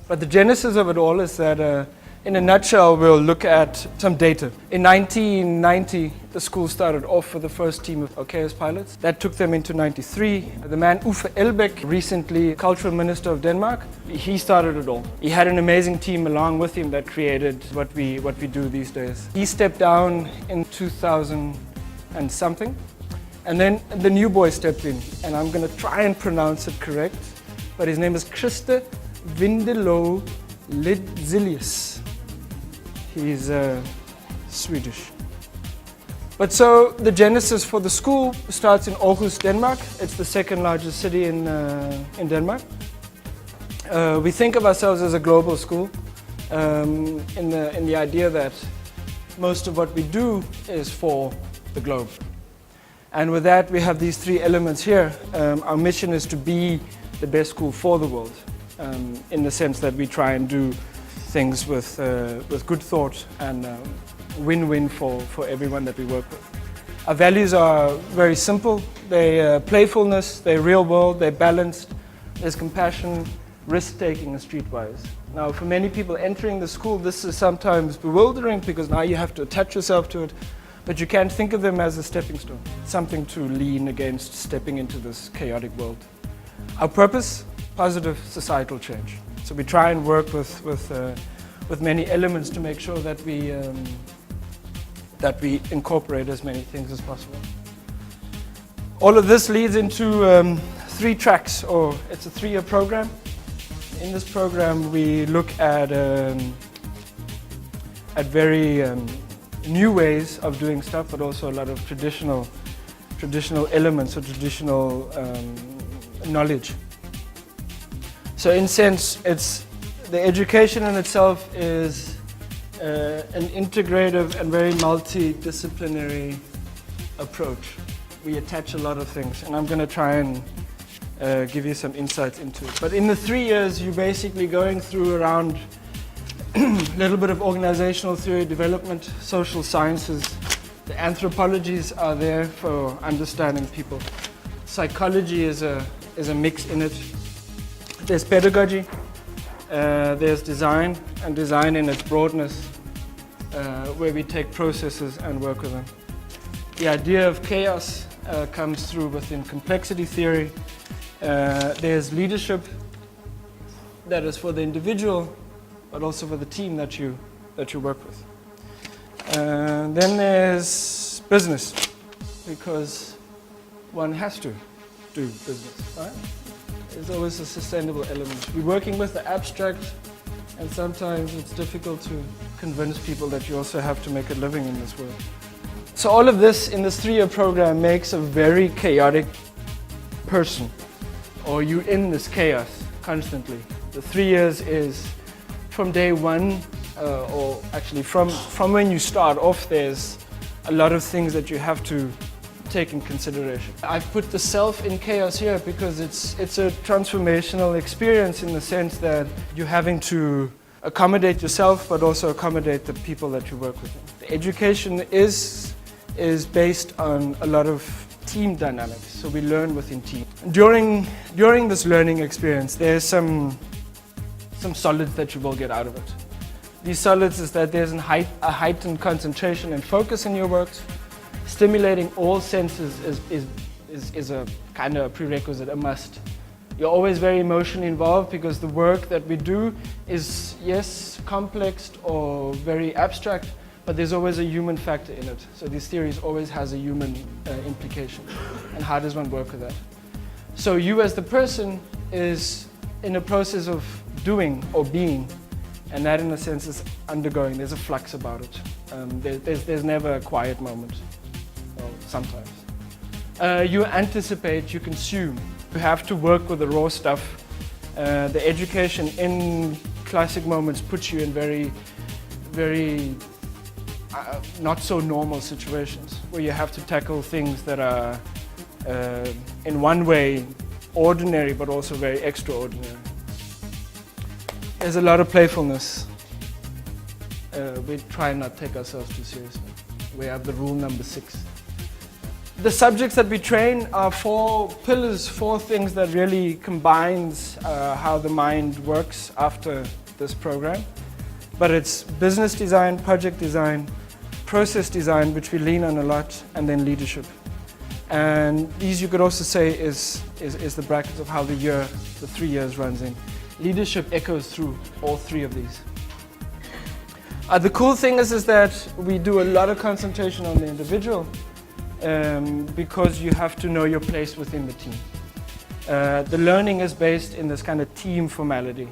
But the genesis of it all is that, in a nutshell, we'll look at some data. In 1990, the school started off with the first team of Kaos Pilots. That took them into 93. The man Uffe Elbæk, recently Cultural Minister of Denmark, he started it all. He had an amazing team along with him that created what we do these days. He stepped down in 2000 and something. And then the new boy stepped in, and I'm going to try and pronounce it correct, but his name is Christer Vindelø Lidzelius. He's Swedish. But so the genesis for the school starts in Aarhus, Denmark. It's the second largest city in Denmark. We think of ourselves as a global school, in the idea that most of what we do is for the globe. And with that, we have these three elements here. Our mission is to be the best school for the world, in the sense that we try and do things with good thought and win-win for everyone that we work with. Our values are very simple. They're playfulness, they're real world, they're balanced, there's compassion, risk-taking, and streetwise. Now, for many people entering the school, this is sometimes bewildering because now you have to attach yourself to it, but you can think of them as a stepping stone, something to lean against stepping into this chaotic world. Our purpose, positive societal change. So we try and work with many elements to make sure that we incorporate as many things as possible. All of this leads into 3 tracks, or it's a 3-year program. In this program, we look at very new ways of doing stuff, but also a lot of traditional elements or traditional knowledge. So in sense, the education in itself is an integrative and very multidisciplinary approach. We attach a lot of things, and I'm going to try and give you some insights into it. But in the 3 years, you're basically going through around a little bit of organizational theory, development, social sciences. The anthropologies are there for understanding people. Psychology is a mix in it. There's pedagogy, there's design, and design in its broadness, where we take processes and work with them. The idea of chaos comes through within complexity theory. There's leadership that is for the individual, but also for the team that you work with. Then there's business, because one has to do business, right? There's always a sustainable element. We're working with the abstract, and sometimes it's difficult to convince people that you also have to make a living in this world. So all of this in this 3-year program makes a very chaotic person, or you're in this chaos constantly. The 3 years is from day one, or actually from when you start off, there's a lot of things that you have to take in consideration. I've put the self in chaos here because it's a transformational experience in the sense that you're having to accommodate yourself, but also accommodate the people that you work with. The education is based on a lot of team dynamics, so we learn within teams. During this learning experience, there's some solids that you will get out of it. These solids is that there's a heightened concentration and focus in your work. Stimulating all senses is a kind of a prerequisite, a must. You're always very emotionally involved because the work that we do is, yes, complex or very abstract, but there's always a human factor in it. So these theories always has a human implication. And how does one work with that? So you as the person is in a process of doing or being, and that in a sense is undergoing. There's a flux about it. There's never a quiet moment. Well, sometimes. You anticipate, you consume. You have to work with the raw stuff. The education in classic moments puts you in very not so normal situations where you have to tackle things that are in one way ordinary but also very extraordinary. There's a lot of playfulness. We try not to take ourselves too seriously. We have the rule number 6. The subjects that we train are 4 pillars, 4 things that really combines how the mind works after this program. But it's business design, project design, process design, which we lean on a lot, and then leadership. And these you could also say is the brackets of how the 3 years runs in. Leadership echoes through all 3 of these. The cool thing is that we do a lot of concentration on the individual. Because you have to know your place within the team. The learning is based in this kind of team formality.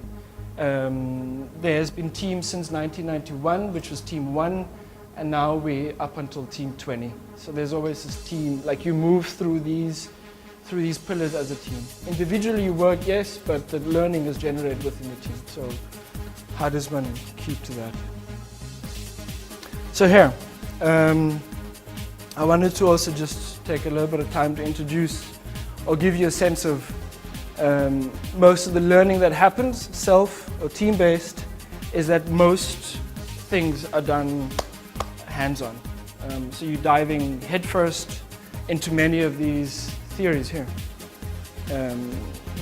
There has been teams since 1991, which was team 1, and now we're up until team 20. So there's always this team, like you move through these pillars as a team. Individually you work, yes, but the learning is generated within the team. So how does one keep to that? So here, I wanted to also just take a little bit of time to introduce or give you a sense of most of the learning that happens, self or team-based, is that most things are done hands-on. So you're diving headfirst into many of these theories here.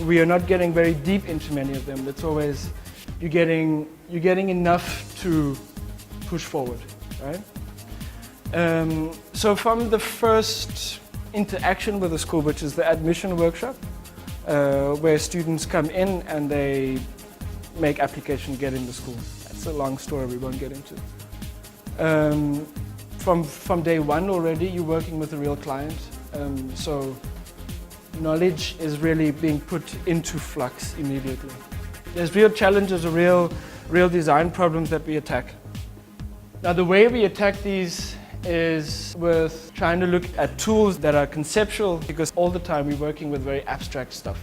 We are not getting very deep into many of them. It's always, you're getting enough to push forward, right? So from the first interaction with the school, which is the admission workshop, where students come in and they make application, get into school. That's a long story we won't get into. From day 1 already, you're working with a real client. So knowledge is really being put into flux immediately. There's real challenges or real design problems that we attack. Now the way we attack these is with trying to look at tools that are conceptual, because all the time we're working with very abstract stuff.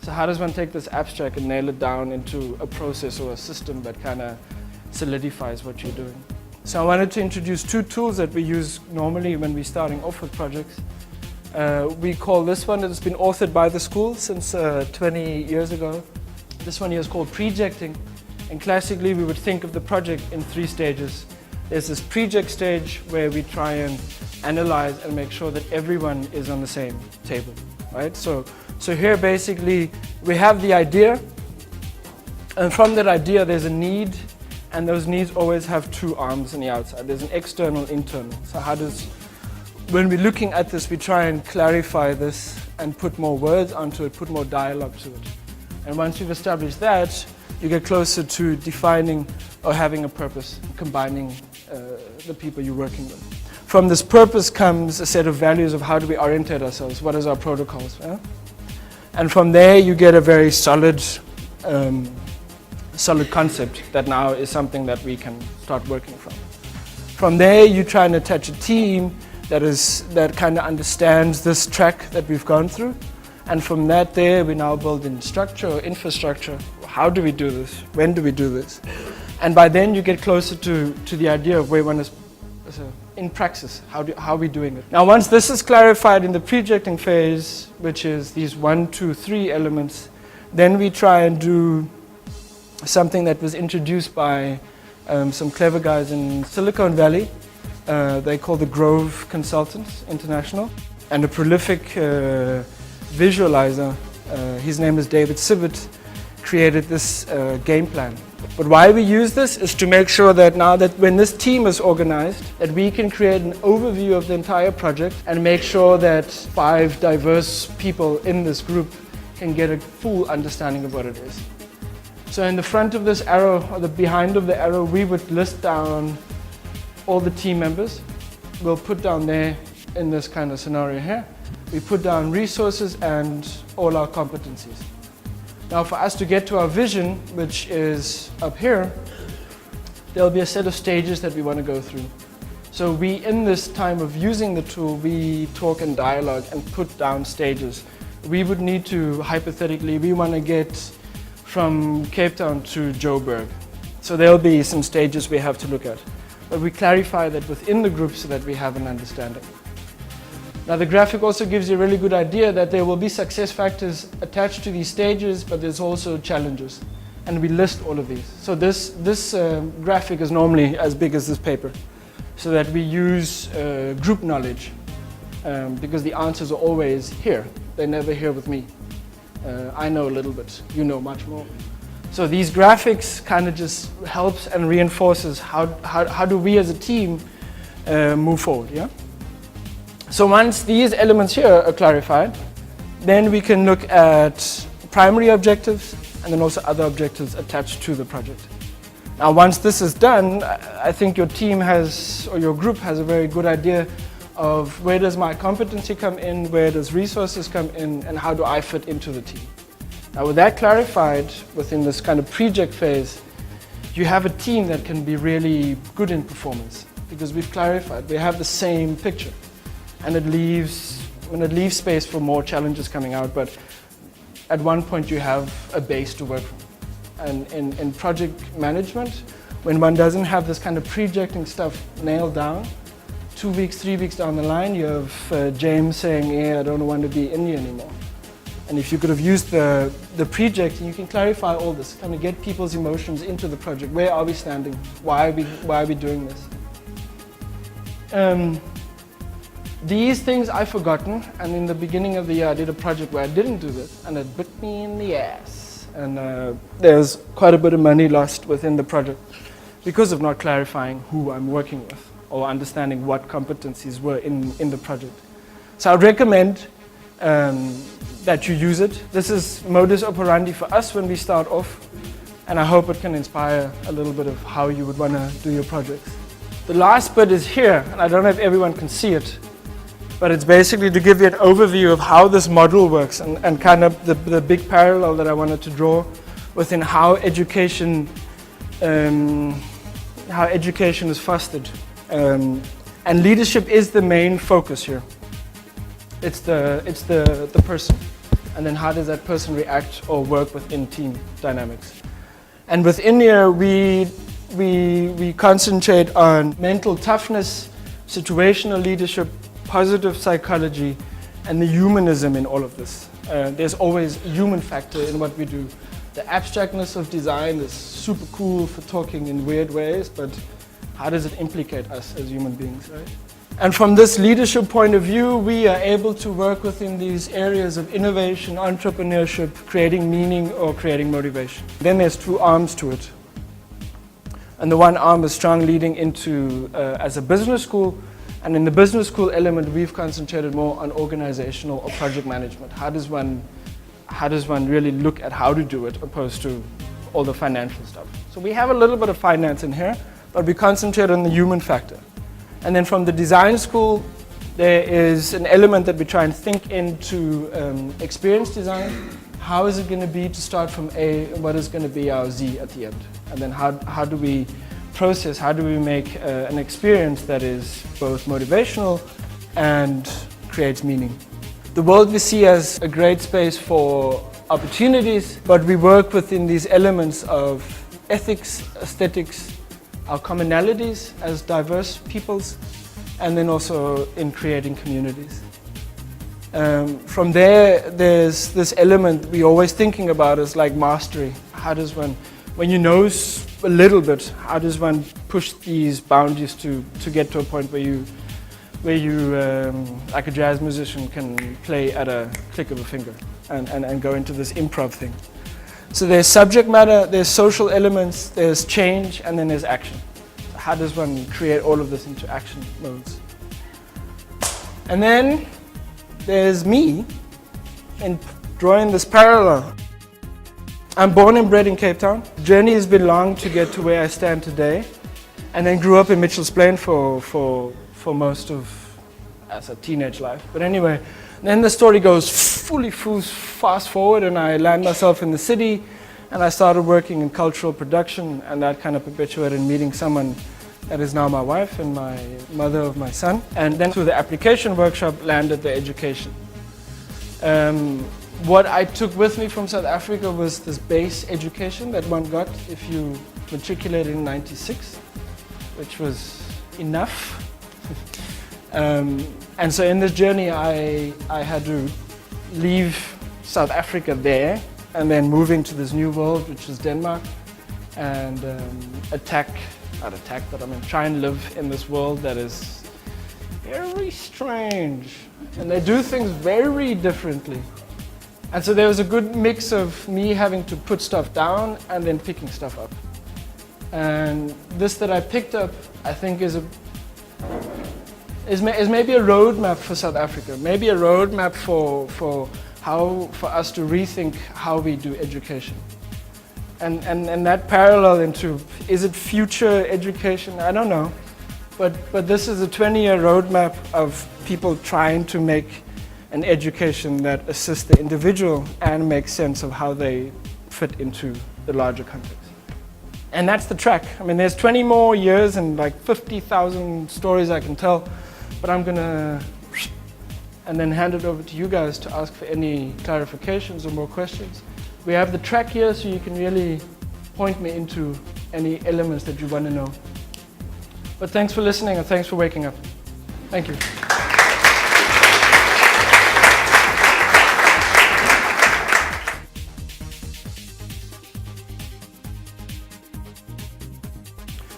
So how does one take this abstract and nail it down into a process or a system that kind of solidifies what you're doing? So I wanted to introduce 2 tools that we use normally when we're starting off with projects. We call this one, it's been authored by the school since 20 years ago. This one here is called projecting, and classically we would think of the project in 3 stages. There's this project stage where we try and analyze and make sure that everyone is on the same table, right? So here basically we have the idea, and from that idea there's a need, and those needs always have 2 arms on the outside. There's an external, internal. So when we're looking at this, we try and clarify this and put more words onto it, put more dialogue to it. And once you've established that, you get closer to defining or having a purpose, combining the people you're working with. From this purpose comes a set of values of how do we orientate ourselves, what is our protocols. Yeah? And from there you get a very solid concept that now is something that we can start working from. From there you try and attach a team that kind of understands this track that we've gone through. And from that there we now build in structure or infrastructure. How do we do this? When do we do this? And by then you get closer to the idea of where one is in praxis. How are we doing it? Now once this is clarified in the projecting phase, which is these 1, 2, 3 elements, then we try and do something that was introduced by some clever guys in Silicon Valley. They call the Grove Consultants International. And a prolific visualizer, his name is David Sibbett, created this game plan. But why we use this is to make sure that now that when this team is organized, that we can create an overview of the entire project and make sure that 5 diverse people in this group can get a full understanding of what it is. So in the front of this arrow, or the behind of the arrow, we would list down all the team members. We'll put down there, in this kind of scenario here, we put down resources and all our competencies. Now for us to get to our vision, which is up here, there'll be a set of stages that we want to go through. So in this time of using the tool, we talk and dialogue and put down stages. We would need to, hypothetically, we want to get from Cape Town to Joburg. So there'll be some stages we have to look at. But we clarify that within the group so that we have an understanding. Now the graphic also gives you a really good idea that there will be success factors attached to these stages, but there's also challenges. And we list all of these. So this graphic is normally as big as this paper, so that we use group knowledge because the answers are always here. They're never here with me. I know a little bit, you know much more. So these graphics kind of just helps and reinforces how do we as a team move forward, yeah? So once these elements here are clarified, then we can look at primary objectives and then also other objectives attached to the project. Now once this is done, I think your team has, or your group has a very good idea of where does my competency come in, where does resources come in, and how do I fit into the team. Now with that clarified within this kind of project phase, you have a team that can be really good in performance because we've clarified, we have the same picture, and it leaves space for more challenges coming out, but at one point you have a base to work from. And in project management, when one doesn't have this kind of projecting stuff nailed down, 2 weeks, 3 weeks down the line, you have James saying, yeah, I don't want to be in here anymore. And if you could have used the projecting, you can clarify all this, kind of get people's emotions into the project. Where are we standing? Why are we doing this? These things I've forgotten, and in the beginning of the year I did a project where I didn't do this, and it bit me in the ass. And there's quite a bit of money lost within the project because of not clarifying who I'm working with or understanding what competencies were in the project. So I'd recommend that you use it. This is modus operandi for us when we start off, and I hope it can inspire a little bit of how you would want to do your projects. The last bit is here, and I don't know if everyone can see it, but it's basically to give you an overview of how this model works and kind of the big parallel that I wanted to draw within how education is fostered. And leadership is the main focus here. It's the person, and then how does that person react or work within team dynamics. And within here, we concentrate on mental toughness, situational leadership, positive psychology, and the humanism in all of this. There's always a human factor in what we do. The abstractness of design is super cool for talking in weird ways, but how does it implicate us as human beings, right? And from this leadership point of view, we are able to work within these areas of innovation, entrepreneurship, creating meaning or creating motivation. Then there's two arms to it. And the one arm is strong leading into as a business school. And in the business school element, we've concentrated more on organizational or project management. How does one really look at how to do it opposed to all the financial stuff? So we have a little bit of finance in here, but we concentrate on the human factor. And then from the design school, there is an element that we try and think into experience design. How is it going to be to start from A, and what is going to be our Z at the end? And then how do we process, how do we make an experience that is both motivational and creates meaning? The world we see as a great space for opportunities, but we work within these elements of ethics, aesthetics, our commonalities as diverse peoples, and then also in creating communities. From there, there's this element we're always thinking about is like mastery. How does one, when you know a little bit, how does one push these boundaries to get to a point where you, like a jazz musician, can play at a click of a finger and go into this improv thing. So there's subject matter, there's social elements, there's change, and then there's action. How does one create all of this into action modes? And then there's me in drawing this parallel. I'm born and bred in Cape Town. The journey has been long to get to where I stand today, and then grew up in Mitchells Plain for most of as a teenage life. But anyway, then the story goes fully fast forward, and I land myself in the city, and I started working in cultural production, and that kind of perpetuated meeting someone that is now my wife and my mother of my son. And then through the application workshop, landed the education. What I took with me from South Africa was this base education that one got if you matriculated in '96, which was enough. And so in this journey, I had to leave South Africa there and then move into this new world, which is Denmark, and try and live in this world that is very strange. And they do things very differently. And so there was a good mix of me having to put stuff down and then picking stuff up. And this that I picked up, I think is maybe a roadmap for South Africa, maybe a roadmap for us to rethink how we do education. And that parallel into, is it future education? I don't know. But this is a 20-year roadmap of people trying to make an education that assists the individual and makes sense of how they fit into the larger context. And that's the track. I mean, there's 20 more years and like 50,000 stories I can tell, but I'm gonna and then hand it over to you guys to ask for any clarifications or more questions. We have the track here, so you can really point me into any elements that you want to know. But thanks for listening and thanks for waking up. Thank you.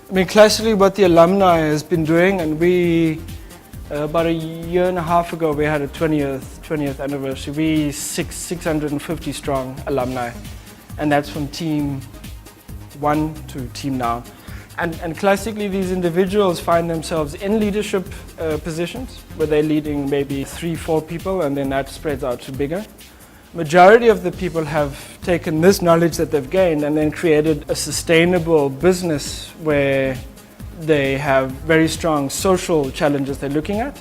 I mean, classically what the alumni has been doing, and we, about a year and a half ago, we had a 20th anniversary. We 650 strong alumni, and that's from team 1 to team now. And classically these individuals find themselves in leadership positions where they're leading maybe 3-4 people, and then that spreads out to bigger. Majority of the people have taken this knowledge that they've gained and then created a sustainable business where they have very strong social challenges they're looking at,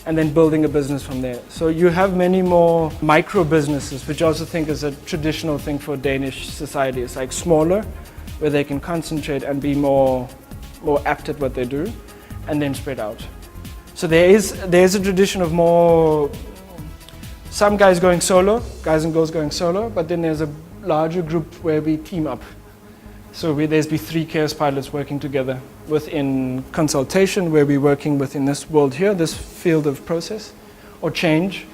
and then building a business from there. So you have many more micro businesses, which I also think is a traditional thing for Danish society. It's like smaller, where they can concentrate and be more apt at what they do, and then spread out. So there's a tradition of more, some guys going solo, guys and girls going solo, but then there's a larger group where we team up. So there's 3 Kaos Pilots working together within consultation, where we're working within this world here, this field of process, or change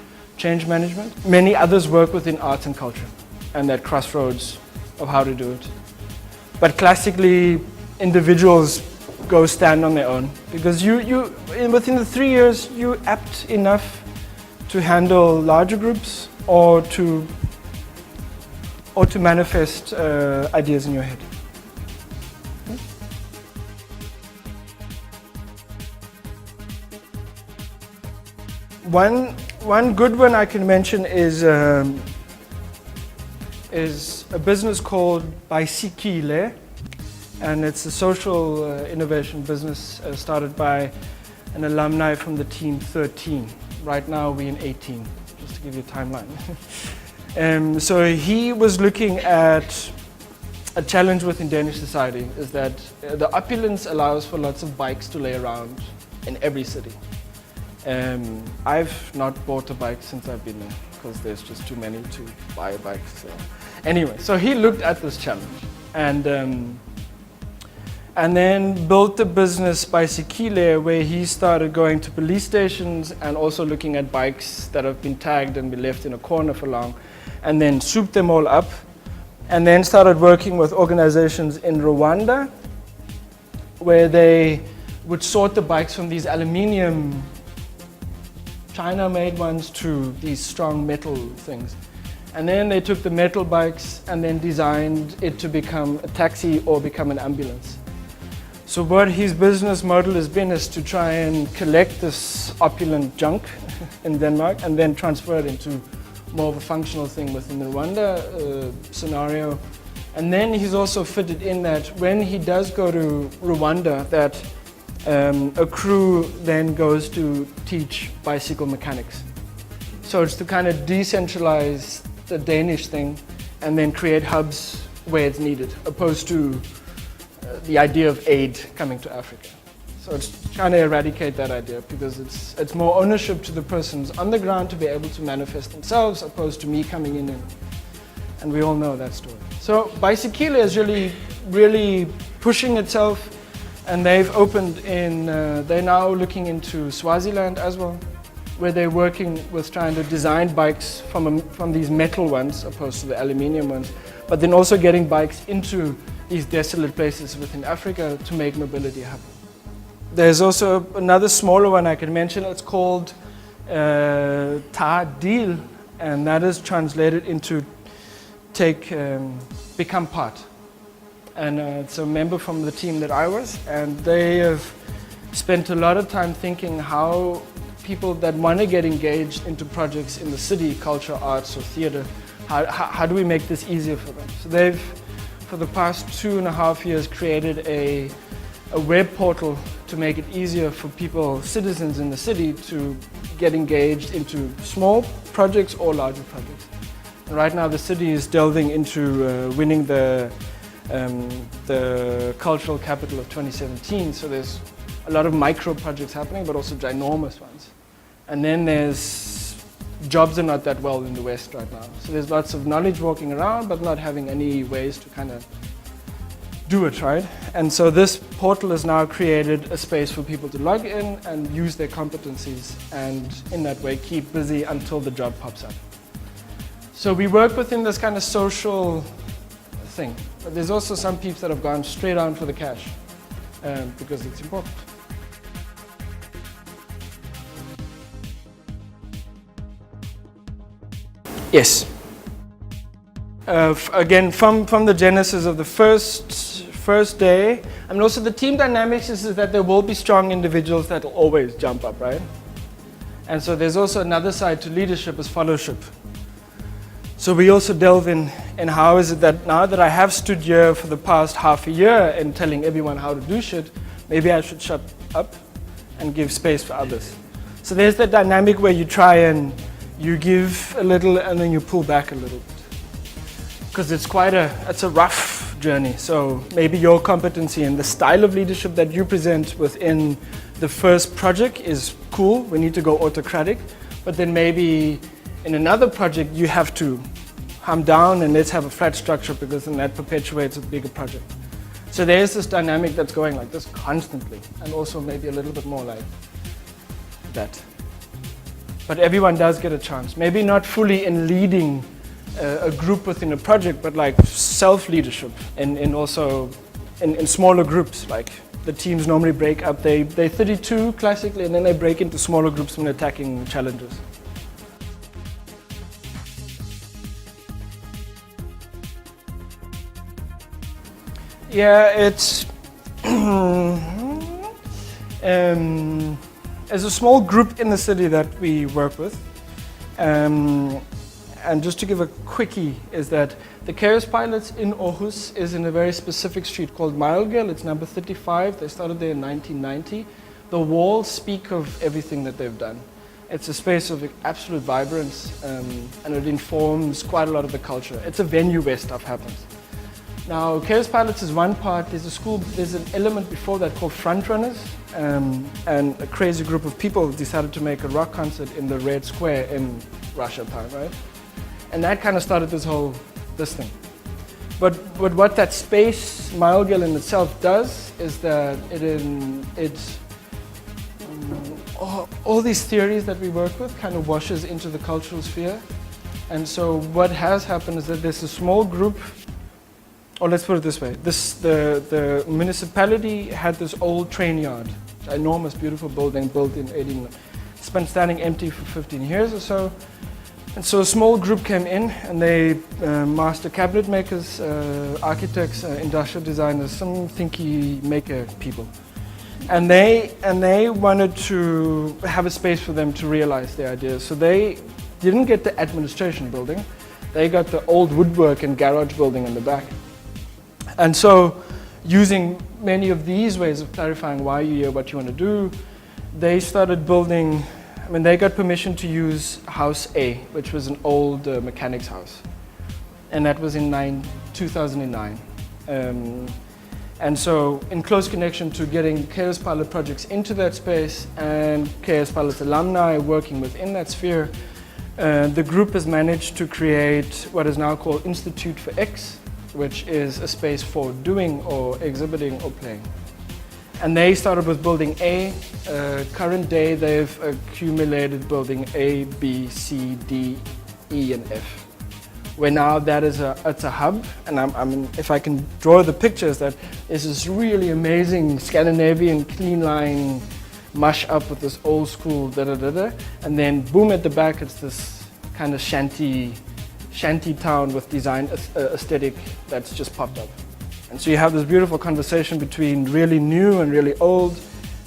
management. Many others work within arts and culture, and that crossroads of how to do it. But classically, individuals go stand on their own, because within the 3 years, you're apt enough to handle larger groups or to manifest ideas in your head. One good one I can mention is a business called Bicycle, and it's a social innovation business started by an alumni from the team 13. Right now we're in 18, just to give you a timeline. So he was looking at a challenge within Danish society, is that the opulence allows for lots of bikes to lay around in every city. I've not bought a bike since I've been there, because there's just too many to buy a bike. So. Anyway, so he looked at this challenge and then built the business Bicycle, where he started going to police stations and also looking at bikes that have been tagged and been left in a corner for long, and then souped them all up, and then started working with organizations in Rwanda, where they would sort the bikes from these aluminium China-made ones to these strong metal things. And then they took the metal bikes and then designed it to become a taxi or become an ambulance. So what his business model has been is to try and collect this opulent junk in Denmark and then transfer it into more of a functional thing within the Rwanda scenario. And then he's also fitted in that when he does go to Rwanda, that a crew then goes to teach bicycle mechanics. So it's to kind of decentralize the Danish thing and then create hubs where it's needed, opposed to the idea of aid coming to Africa. So it's trying to eradicate that idea, because it's more ownership to the persons on the ground to be able to manifest themselves, opposed to me coming in and we all know that story. So Bicycle is really pushing itself, and they've opened in, they're now looking into Swaziland as well, where they're working with trying to design bikes from these metal ones opposed to the aluminium ones, but then also getting bikes into these desolate places within Africa to make mobility happen. There's also another smaller one I can mention. It's called Ta Deal, and that is translated into become part. And it's a member from the team that I was, and they have spent a lot of time thinking how people that want to get engaged into projects in the city, culture, arts, or theater, how do we make this easier for them? So they've, for the past 2.5 years, created a web portal to make it easier for people, citizens in the city, to get engaged into small projects or larger projects. And right now the city is delving into winning the cultural capital of 2017, so there's a lot of micro projects happening, but also ginormous ones. And then jobs are not that well in the West right now. So there's lots of knowledge walking around, but not having any ways to kind of do it, right? And so this portal has now created a space for people to log in and use their competencies, and in that way keep busy until the job pops up. So we work within this kind of social thing, but there's also some peeps that have gone straight on for the cash because it's important. Yes. Again, from the genesis of the first day, I mean, also the team dynamics is that there will be strong individuals that will always jump up, right? And so there's also another side to leadership is fellowship. So we also delve in how is it that now that I have stood here for the past half a year and telling everyone how to do shit, maybe I should shut up and give space for others. So there's that dynamic where you try and you give a little and then you pull back a little bit. Because it's a rough journey. So maybe your competency and the style of leadership that you present within the first project is cool. We need to go autocratic. But then maybe in another project you have to calm down and let's have a flat structure, because then that perpetuates a bigger project. So there's this dynamic that's going like this constantly, and also maybe a little bit more like that. But everyone does get a chance. Maybe not fully in leading a group within a project, but like self-leadership and also in smaller groups. Like the teams normally break up. They're 32 classically, and then they break into smaller groups when attacking challenges. Yeah, it's there's a small group in the city that we work with. And just to give a quickie is that the Kaos Pilots in Aarhus is in a very specific street called Milegel. It's number 35. They started there in 1990. The walls speak of everything that they've done. It's a space of absolute vibrance, and it informs quite a lot of the culture. It's a venue where stuff happens. Now, Kaos Pilots is one part. There's an element before that called Frontrunners, and a crazy group of people decided to make a rock concert in the Red Square in Russia time, right? And that kind of started this thing. But what that space, Milegel in itself, does is that all these theories that we work with kind of washes into the cultural sphere. And so what has happened is that there's a small group, or let's put it this way, the municipality had this old train yard, enormous, beautiful building built in 18, it's been standing empty for 15 years or so. And so a small group came in, and they master cabinet makers, architects, industrial designers, some thinky maker people. And they wanted to have a space for them to realize their ideas. So they didn't get the administration building, they got the old woodwork and garage building in the back. And so using many of these ways of clarifying why you're here, what you want to do, they started building. I mean, they got permission to use House A, which was an old mechanics house. And that was in 2009. And so in close connection to getting Kaos Pilot projects into that space and Kaos Pilots alumni working within that sphere, the group has managed to create what is now called Institute for X, which is a space for doing or exhibiting or playing. And they started with building A. Current day, they've accumulated building A, B, C, D, E, and F, where now that is it's a hub, and if I can draw the pictures, that is this really amazing Scandinavian clean line mush up with this old school da-da-da-da, and then boom, at the back it's this kind of shanty town with design aesthetic that's just popped up. And so you have this beautiful conversation between really new and really old,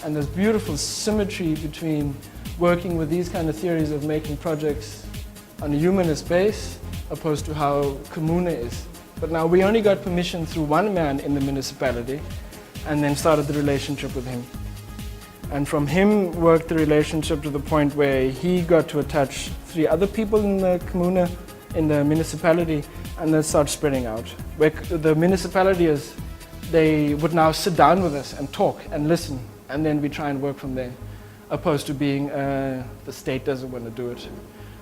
and this beautiful symmetry between working with these kind of theories of making projects on a humanist base opposed to how Kommune is. But now we only got permission through one man in the municipality, and then started the relationship with him. And from him worked the relationship to the point where he got to attach 3 other people in the Kommune, in the municipality, and then start spreading out. Where the municipality is, they would now sit down with us and talk and listen, and then we try and work from there, opposed to being the state doesn't want to do it.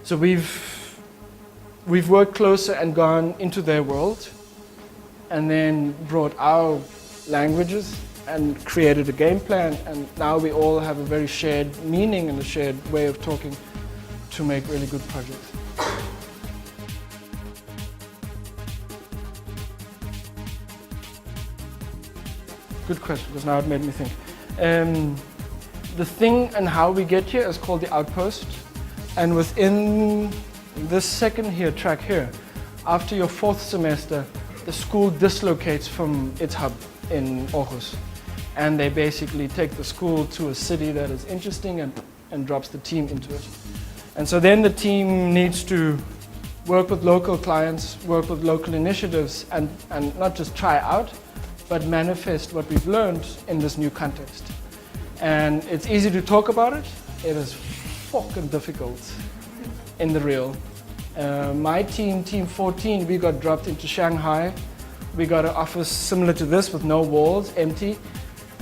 So we've worked closer and gone into their world, and then brought our languages and created a game plan, and now we all have a very shared meaning and a shared way of talking to make really good projects. Good question, because now it made me think. The thing and how we get here is called the outpost, and within this second track here, after your 4th semester, the school dislocates from its hub in Aarhus, and they basically take the school to a city that is interesting and drops the team into it. And so then the team needs to work with local clients, work with local initiatives, and not just try out, but manifest what we've learned in this new context. And it's easy to talk about it. It is fucking difficult in the real. My team, Team 14, we got dropped into Shanghai. We got an office similar to this with no walls, empty.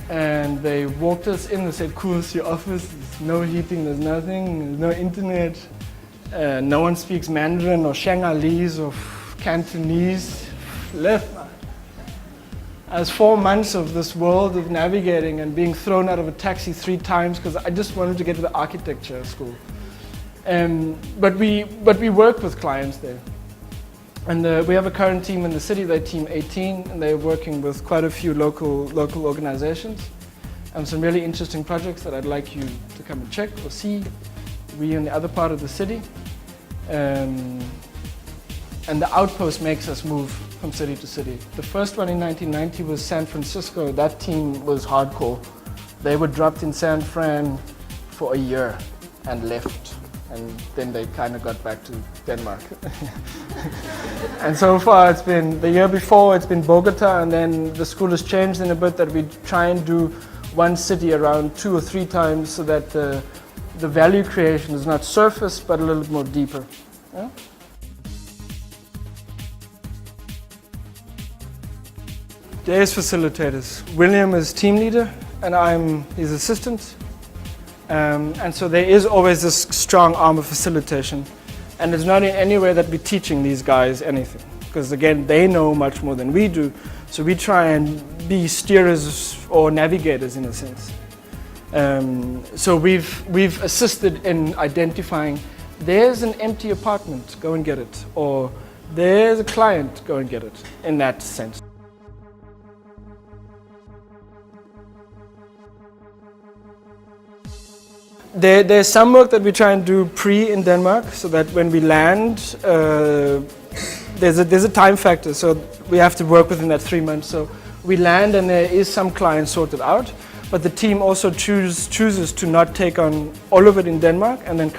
And they walked us in and said, "Koas, your office, there's no heating, there's nothing, there's no internet. No one speaks Mandarin or Shanghalese or Cantonese." Left. It was 4 months of this world of navigating and being thrown out of a taxi 3 times because I just wanted to get to the architecture school. But we work with clients there. And we have a current team in the city, they're Team 18, and they're working with quite a few local organizations. And some really interesting projects that I'd like you to come and check or see. We're in the other part of the city. And the outpost makes us move from city to city. The first one in 1990 was San Francisco. That team was hardcore. They were dropped in San Fran for a year and left. And then they kind of got back to Denmark. And so far it's been, the year before it's been Bogota, and then the school has changed in a bit that we try and do one city around 2 or 3 times so that the value creation is not surface but a little bit more deeper. Yeah? There's facilitators. William is team leader and I'm his assistant. And so there is always this strong arm of facilitation. And it's not in any way that we're teaching these guys anything. Because again, they know much more than we do. So we try and be steerers or navigators in a sense. So we've assisted in identifying, there's an empty apartment, go and get it. Or there's a client, go and get it, in that sense. There's some work that we try and do in Denmark, so that when we land, there's a time factor, so we have to work within that 3 months. So we land and there is some clients sorted out, but the team also chooses to not take on all of it in Denmark and then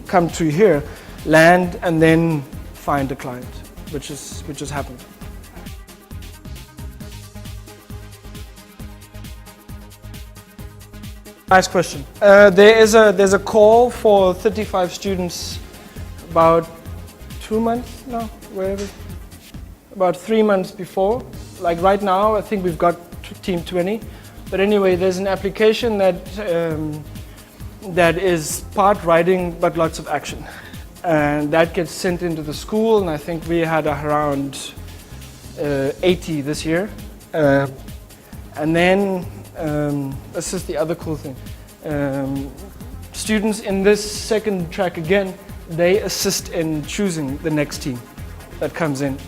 come to here, land and then find a client, which has happened. Nice question. There's a call for 35 students about 2 months now, wherever. About 3 months before. Like right now, I think we've got Team 20. But anyway, there's an application that is part writing but lots of action. And that gets sent into the school, and I think we had around 80 this year. And then this is the other cool thing. Students in this second track again, they assist in choosing the next team. that comes in.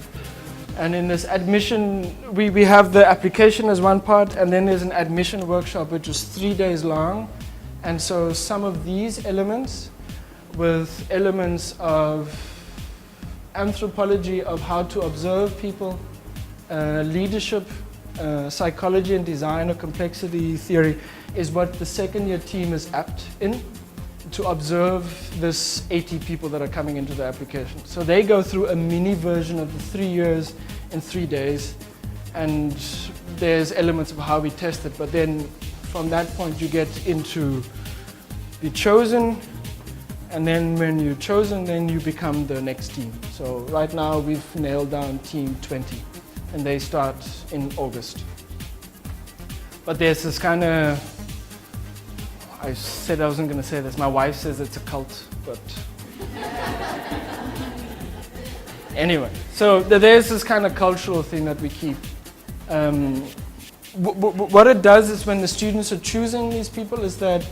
And in this admission, we have the application as one part, and then there's an admission workshop which is 3 days long. And so some of these elements, with elements of anthropology of how to observe people, leadership, psychology and design or complexity theory, is what the second year team is apt in, to observe this 80 people that are coming into the application. So they go through a mini version of the 3 years in 3 days, and there's elements of how we test it, but then from that point you get into be chosen, and then when you're chosen, then you become the next team. So right now we've nailed down team 20, and they start in August. But there's this kind of, I said I wasn't going to say this, my wife says it's a cult, but anyway. So there's this kind of cultural thing that we keep. What it does is when the students are choosing these people is that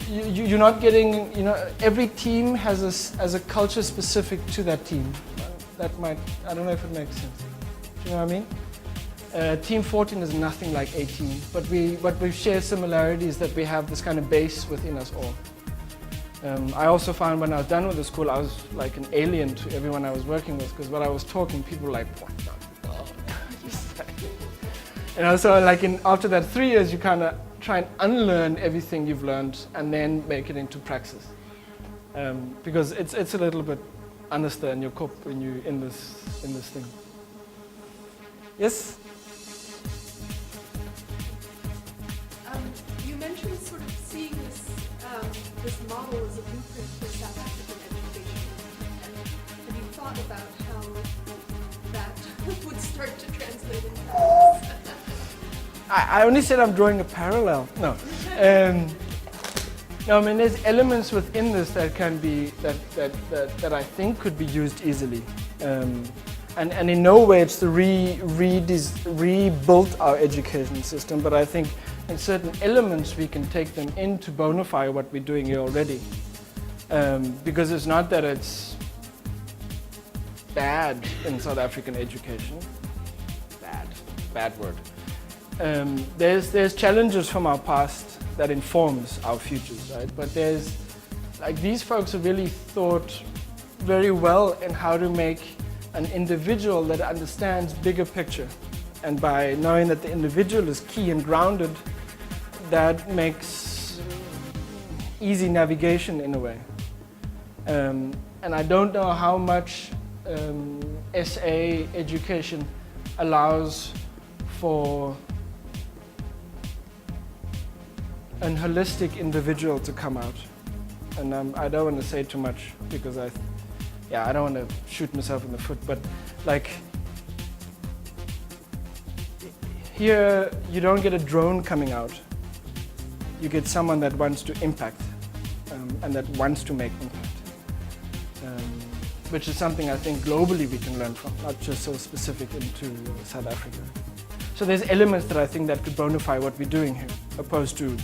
you're not getting, every team has a culture specific to that team. That might, I don't know if it makes sense. Do you know what I mean? Team 14 is nothing like 18, but what we share similarities that we have this kind of base within us all. I also found when I was done with the school, I was like an alien to everyone I was working with, because when I was talking, people were like, what the so like after that 3 years, you kind of try and unlearn everything you've learned and then make it into praxis. Because it's a little bit understand your cop when you're in this thing. Yes? You mentioned sort of seeing this model as a blueprint for South African education. And have you thought about how that would start to translate into practice? I only said I'm drawing a parallel. No. No, I mean there's elements within this that can be that I think could be used easily. And in no way it's to rebuild our education system, but I think in certain elements we can take them in to bonify what we're doing here already. Because it's not that it's bad in South African education. Bad word. There's challenges from our past that informs our futures, right? But there's, like, these folks have really thought very well in how to make an individual that understands bigger picture. And by knowing that the individual is key and grounded, that makes easy navigation in a way. And I don't know how much SA education allows for an holistic individual to come out. And I don't want to say too much because I don't want to shoot myself in the foot, but like here you don't get a drone coming out. You get someone that wants to impact and that wants to make impact, which is something I think globally we can learn from, not just so specific into South Africa. So there's elements that I think that could bonify what we're doing here, opposed to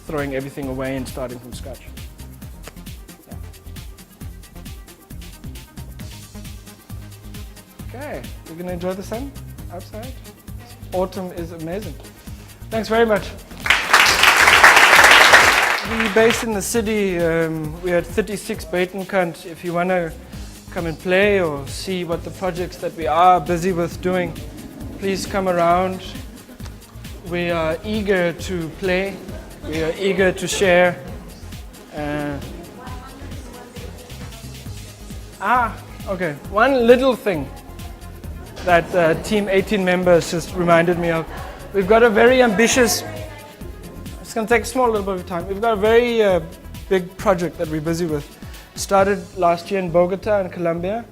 throwing everything away and starting from scratch. Yeah. Okay, you're gonna enjoy the sun outside? Autumn is amazing. Thanks very much. We're based in the city. We're at 36 Buitenkant. If you wanna come and play or see what the projects that we are busy with doing, please come around. We are eager to play. We are eager to share. Okay. One little thing that Team 18 members just reminded me of. We've got a very ambitious, it's going to take a little bit of time. We've got a very big project that we're busy with. Started last year in Bogota in Colombia,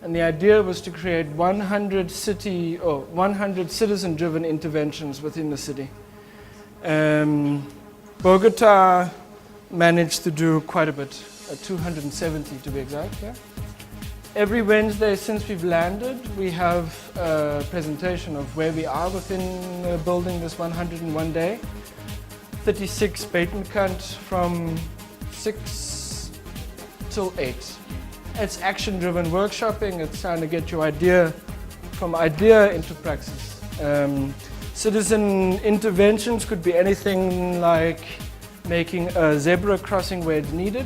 and the idea was to create 100 citizen-driven interventions within the city. Bogota managed to do quite a bit, 270 to be exact. Yeah? Every Wednesday since we've landed, we have a presentation of where we are within building this 101 day. 36 Buitenkant from 6 till 8. It's action-driven workshopping. It's trying to get your idea from idea into praxis. Citizen interventions could be anything like making a zebra crossing where it's needed,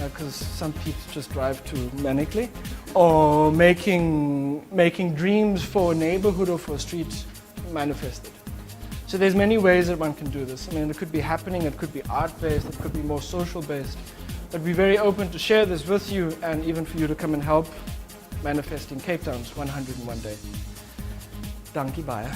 because some people just drive too manically, or making dreams for a neighborhood or for a street manifested. So there's many ways that one can do this. I mean, it could be happening, it could be art-based, it could be more social-based. But we're very open to share this with you and even for you to come and help manifesting Cape Town's 101 Day. Dankie baie.